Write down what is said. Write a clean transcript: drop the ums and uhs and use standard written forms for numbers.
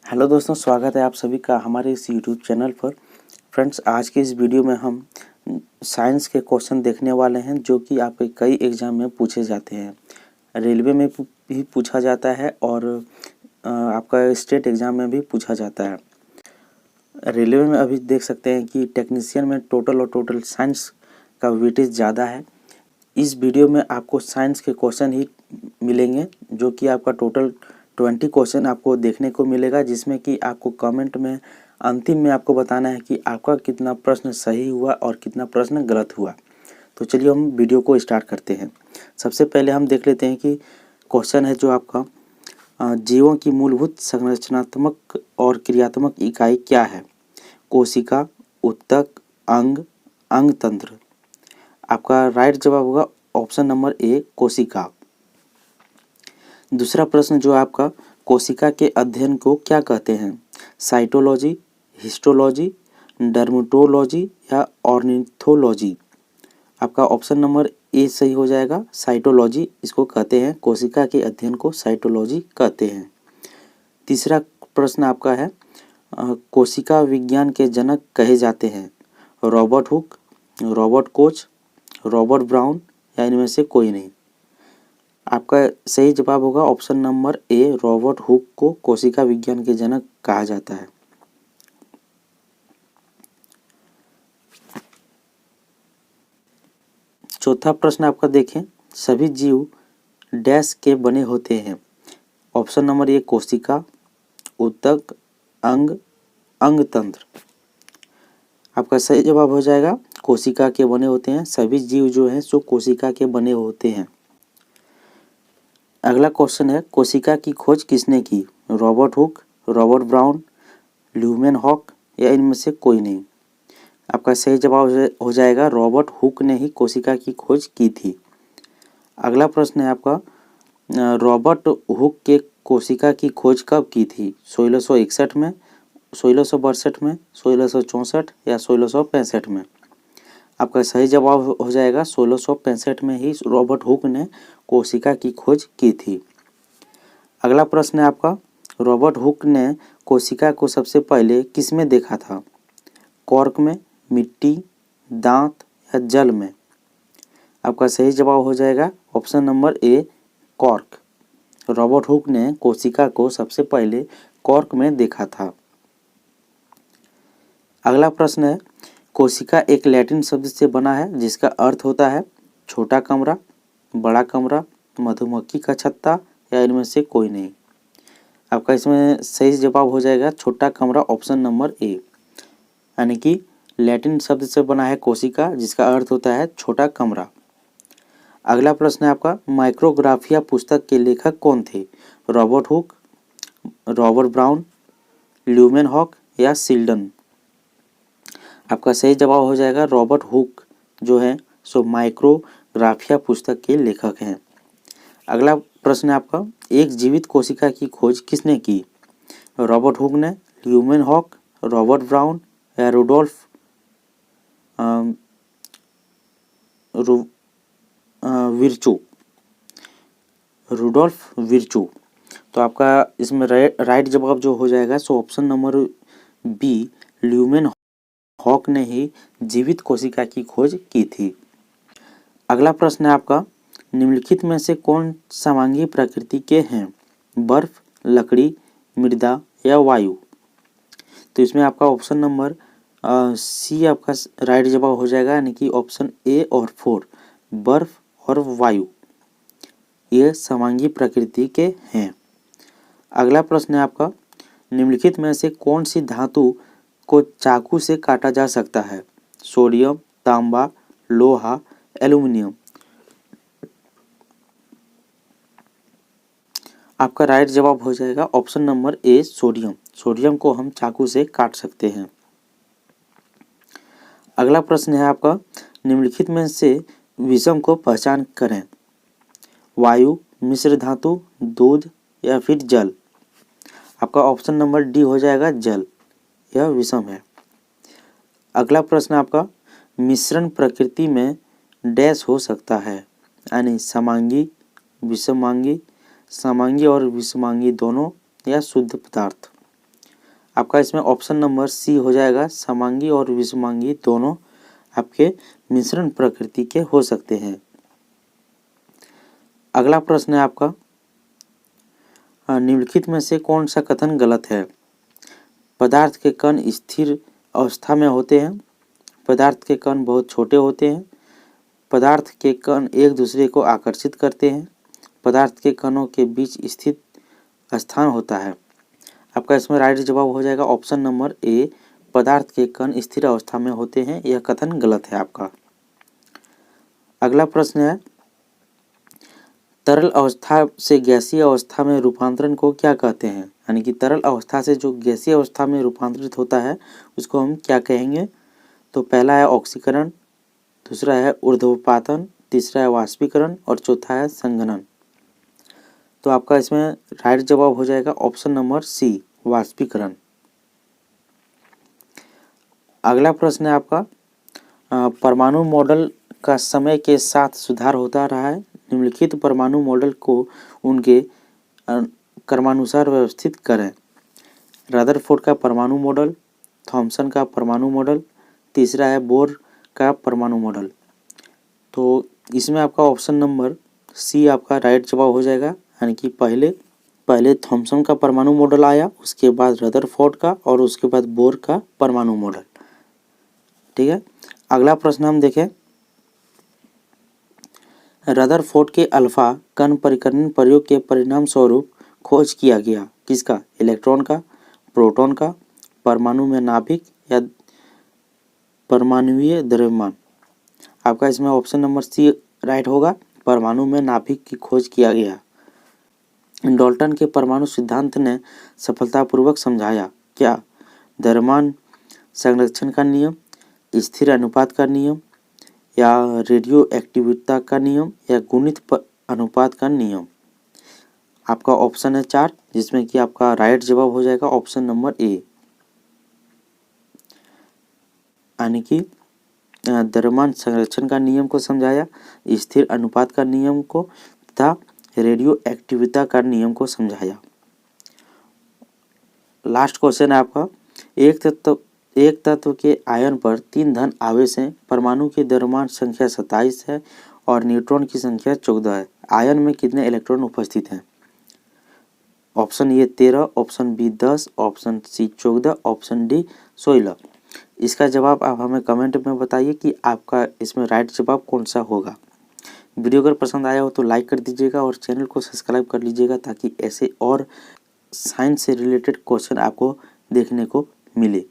Hello दोस्तों, स्वागत है आप सभी का हमारे इस यूट्यूब चैनल पर। फ्रेंड्स, आज के इस वीडियो में हम साइंस के क्वेश्चन देखने वाले हैं जो कि आपके कई एग्जाम में पूछे जाते हैं। रेलवे में भी पूछा जाता है और आपका स्टेट एग्ज़ाम में भी पूछा जाता है। रेलवे में अभी देख सकते हैं कि टेक्नीशियन में टोटल साइंस का वेटेज ज़्यादा है। इस वीडियो में आपको साइंस के क्वेश्चन ही मिलेंगे जो कि आपका टोटल 20 क्वेश्चन आपको देखने को मिलेगा, जिसमें कि आपको कमेंट में अंतिम में आपको बताना है कि आपका कितना प्रश्न सही हुआ और कितना प्रश्न गलत हुआ। तो चलिए हम वीडियो को स्टार्ट करते हैं। सबसे पहले हम देख लेते हैं कि क्वेश्चन है जो आपका जीवों की मूलभूत संरचनात्मक और क्रियात्मक इकाई क्या है? कोशिका, ऊतक, अंग, अंग तंत्र। आपका राइट जवाब होगा ऑप्शन नंबर ए, कोशिका। दूसरा प्रश्न जो आपका, कोशिका के अध्ययन को क्या कहते हैं? साइटोलॉजी, हिस्टोलॉजी, डर्मेटोलॉजी या ऑर्निथोलॉजी। आपका ऑप्शन नंबर ए सही हो जाएगा, साइटोलॉजी इसको कहते हैं। कोशिका के अध्ययन को साइटोलॉजी कहते हैं। तीसरा प्रश्न आपका है, कोशिका विज्ञान के जनक कहे जाते हैं? Robert Hooke, Robert Koch, Robert brown या इनमें से कोई नहीं। आपका सही जवाब होगा option number A, Robert Hooke को कोशिका विज्ञान के जनक कहा जाता है। चौथा प्रश्न आपका देखें, सभी जीव डैश के बने होते हैं? ऑप्शन नंबर ए, कोशिका, ऊतक, अंग, अंग तंत्र। आपका सही जवाब हो जाएगा कोशिका के बने होते हैं। सभी जीव जो हैं सो कोशिका के बने होते हैं। अगला क्वेश्चन है, कोशिका की खोज किसने की? रॉबर्ट हुक, रॉबर्ट ब्राउन, ल्यूमेनहॉक या इनमें से कोई नहीं। आपका सही जवाब हो जाएगा रॉबर्ट हुक ने ही कोशिका की खोज की थी। अगला प्रश्न है आपका, रॉबर्ट हुक के कोशिका की खोज कब की थी? 1661 में, 1662 में, 1664 या 1665 में। आपका सही जवाब हो जाएगा 1665 में ही रॉबर्ट हुक ने कोशिका की खोज की थी। अगला प्रश्न है आपका, रॉबर्ट हुक ने कोशिका को सबसे पहले किस में देखा था? कॉर्क में, मिट्टी, दांत या जल में। आपका सही जवाब हो जाएगा option number A, cork. Robert Hooke ने कोशिका को सबसे पहले कॉर्क में देखा था। अगला प्रश्न है, कोशिका एक लैटिन शब्द से बना है जिसका अर्थ होता है छोटा कमरा, बड़ा कमरा, मधुमक्खी का छत्ता या इनमें से कोई नहीं। आपका इसमें सही जवाब हो जाएगा छोटा कमरा, ऑप्शन नंबर ए। यानी कि लैटिन शब्द से बना है कोशिका जिसका अर्थ होता है छोटा कमरा। अगला प्रश्न है आपका, माइक्रोग्राफिया पुस्तक के लेखक कौन थे? रॉबर्ट हुक, रॉबर्ट ब्राउन, ल्यूमेनहॉक या सिल्डन। आपका सही जवाब हो जाएगा रॉबर्ट हुक जो है सो माइक्रोग्राफिया पुस्तक के लेखक हैं। अगला प्रश्न है आपका, एक जीवित कोशिका की खोज किसने की? रॉबर्ट हुक ने, ल्यूमेनहॉक, रॉबर्ट ब्राउन या रुडोल्फ विर्चू। तो आपका इसमें राइट जवाब जो हो जाएगा सो ऑप्शन नंबर बी, ल्यूमेनहॉक ने ही जीवित कोशिका की खोज की थी। अगला प्रश्न है आपका, निम्नलिखित में से कौन समांगी प्रकृति के हैं? बर्फ, लकड़ी, मृदा या वायु। तो इसमें आपका ऑप्शन नंबर सी आपका राइट जवाब हो जाएगा, यानी कि ऑप्शन ए और 4, बर्फ और वायु, ये समांगी प्रकृति के हैं। अगला प्रश्न है आपका, निम्नलिखित में से कौन सी धातु को चाकू से काटा जा सकता है? सोडियम, तांबा, लोहा, एल्युमिनियम। आपका राइट जवाब हो जाएगा option number A, sodium. Sodium को हम चाकू से काट सकते हैं। अगला प्रश्न है आपका, निम्नलिखित में से विषम को पहचान करें? वायु, मिश्र धातु, दूध या फिर जल। आपका ऑप्शन नंबर डी हो जाएगा जल, यह विषम है। अगला प्रश्न आपका, मिश्रण प्रकृति में डैश हो सकता है? यानी समांगी, विषमांगी, समांगी और विषमांगी दोनों या शुद्ध पदार्थ। आपका इसमें ऑप्शन नंबर सी हो जाएगा। समांगी और विषमांगी दोनों आपके मिश्रण प्रकृति के हो सकते हैं। अगला प्रश्न है आपका, निम्नलिखित में से कौन सा कथन गलत है? पदार्थ के कण स्थिर अवस्था में होते हैं। पदार्थ के कण बहुत छोटे होते हैं। पदार्थ के कण एक दूसरे को आकर्षित करते हैं। पदार्थ के कणों के बीच स्थित स्थान होता है। आपका इसमें राइट जवाब हो जाएगा ऑप्शन नंबर ए, पदार्थ के कण स्थिर अवस्था में होते हैं। यह कथन गलत है आपका। अगला प्रश्न है, तरल अवस्था से गैसीय अवस्था में रूपांतरण को क्या कहते हैं? यानी कि तरल अवस्था से जो गैसीय अवस्था में रूपांतरित होता है उसको हम क्या कहेंगे? तो पहला है ऑक्सीकरण, दूसरा है ऊर्ध्वपातन, तीसरा है वाष्पीकरण और चौथा है संघनन। तो आपका इसमें राइट जवाब हो जाएगा ऑप्शन नंबर सी, वाष्पीकरण। अगला प्रश्न है आपका, परमाणु मॉडल का समय के साथ सुधार होता रहा है। निम्नलिखित परमाणु मॉडल को उनके क्रमानुसार व्यवस्थित करें। रदरफोर्ड का परमाणु मॉडल, थॉमसन का परमाणु मॉडल, तीसरा है बोर का परमाणु मॉडल। तो इसमें आपका ऑप्शन नंबर सी आपका राइट जवाब हो जाएगा। यानी कि पहले थॉमसन का परमाणु मॉडल आया, उसके बाद रदरफोर्ड का और उसके बाद बोर का परमाणु मॉडल। ठीक है, अगला प्रश्न हम देखें, रदरफोर्ड के अल्फा कण परिकलन प्रयोग के परिणाम स्वरूप खोज किया गया किसका? इलेक्ट्रॉन का, प्रोटॉन का, परमाणु में नाभिक या परमाणुीय द्रव्यमान। आपका इसमें ऑप्शन नंबर सी राइट होगा, परमाणु में नाभिक की खोज किया गया। डाल्टन के परमाणु सिद्धांत ने सफलतापूर्वक समझाया क्या? द्रव्यमान संरक्षण का नियम, स्थिर अनुपात का नियम या रेडियो एक्टिविटी का नियम या गुणित अनुपात का नियम। आपका ऑप्शन है 4, जिसमें कि आपका राइट जवाब हो जाएगा ऑप्शन नंबर ए, यानी कि द्रव्यमान संरक्षण का नियम को समझाया, स्थिर अनुपात का नियम को तथा रेडियो एक्टिविटी का नियम को समझाया। लास्ट क्वेश्चन है आपका, एक तत्व के आयन पर 3 धन आवेश हैं। परमाणु की द्रव्यमान संख्या 27 है और न्यूट्रॉन की संख्या 14 है। आयन में कितने इलेक्ट्रॉन उपस्थित हैं? Option A 13, option B 10, option C 14, option D 16। इसका जवाब आप हमें कमेंट में बताइए कि आपका इसमें राइट जवाब कौन सा होगा। वीडियो अगर पसंद आया हो तो लाइक कर दीजिएगा और चैनल को सब्सक्राइब कर लीजिएगा ताकि ऐसे और साइंस से रिलेटेड क्वेश्चन आपको देखने को मिले।